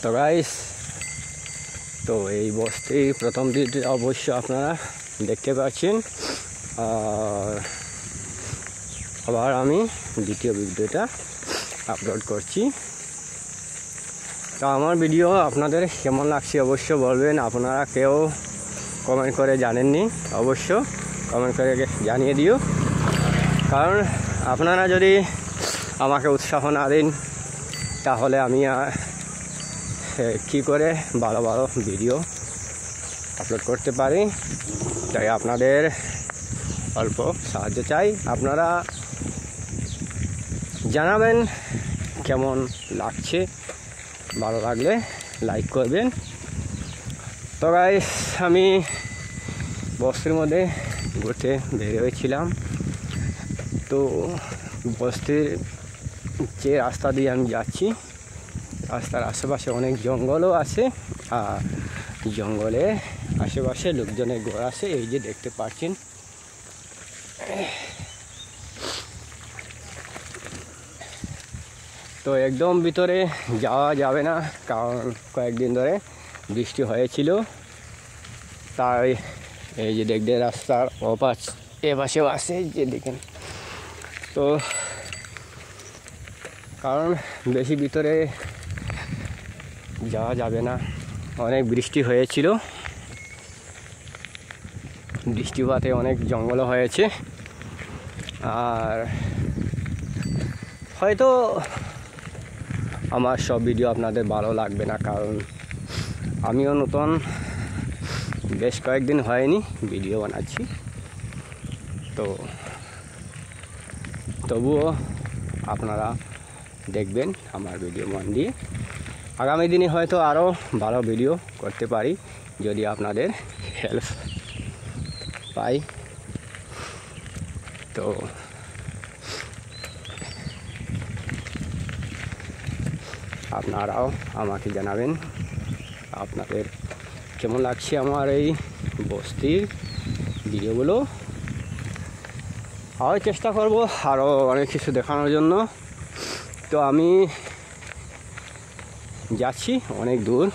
তো গাইস, তো এই বস্তির প্রথম দিকটা অবশ্য আপনারা দেখতে পাচ্ছেন, আর আবার আমি দ্বিতীয় ভিডিওটা আপলোড করছি। তো আমার ভিডিও আপনাদের কেমন লাগছে অবশ্য বলবেন। আপনারা কেউ কমেন্ট করে জানেননি, অবশ্য কমেন্ট করে জানিয়ে দিও, কারণ আপনারা যদি আমাকে উৎসাহ না দিন তাহলে আমি কী করে ভালো ভালো ভিডিও আপলোড করতে পারি। তাই আপনাদের অল্প সাহায্য চাই। আপনারা জানাবেন কেমন লাগছে, ভালো লাগলে লাইক করবেন। তো গাইস, আমি বস্তির মধ্যে ঘুরতে বের হয়েছিলাম। তো বস্তির যে রাস্তা দিয়ে আমি যাচ্ছি, রাস্তার আশেপাশে অনেক জঙ্গলও আছে, আর জঙ্গলে আশেপাশে লোকজনের ঘর আছে, এই যে দেখতে পাচ্ছেন। তো একদম ভিতরে যাওয়া যাবে না, কারণ কয়েকদিন ধরে বৃষ্টি হয়েছিল। তাই এই যে দেখতে রাস্তার এপাশেও আছে, যে দেখেন। তো কারণ বেশি ভিতরে যাওয়া যাবে না, অনেক বৃষ্টি হয়েছিল, বৃষ্টিপাতে অনেক জঙ্গল হয়েছে। আর হয়তো আমার সব ভিডিও আপনাদের ভালো লাগবে না, কারণ আমিও নতুন, বেশ কয়েকদিন হয়নি ভিডিও বানাচ্ছি। তো তবুও আপনারা দেখবেন আমার ভিডিও মন দিয়ে। আগামী দিনে হয়তো আরও ভালো ভিডিও করতে পারি যদি আপনাদের হেল্প পাই। তো আপনারাও আমাকে জানাবেন আপনাদের কেমন লাগছে আমার এই বস্তির ভিডিওগুলো। আরও চেষ্টা করব আরও অনেক কিছু দেখানোর জন্য। তো আমি যাচ্ছি অনেক দূর,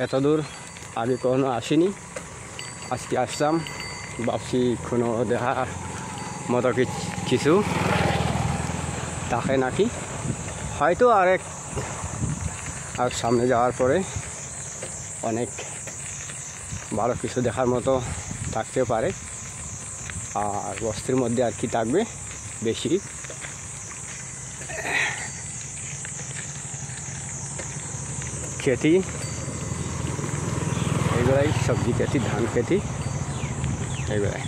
এত দূর আগে কখনো আসিনি, আজকে আসলাম। ভাবছি কোনো দেখার মতো কিছু থাকে নাকি, হয়তো আর সামনে যাওয়ার পরে অনেক ভালো কিছু দেখার মতো থাকতে পারে। আর বস্তির মধ্যে আর কি থাকবে, বেশি খেতি, এইগুলাই সবজি খেতি, ধান খেতি, এইগুলাই।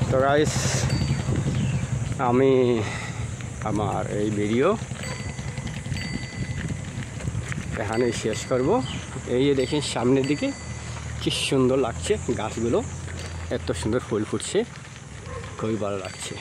তো গাইস, আমি আমার এই ভিডিও এখানেই শেষ করব। এই যে দেখেন সামনের দিকে কি সুন্দর লাগছে গাছগুলো, এত সুন্দর ফুল ফুটছে, খুবই ভালো লাগছে।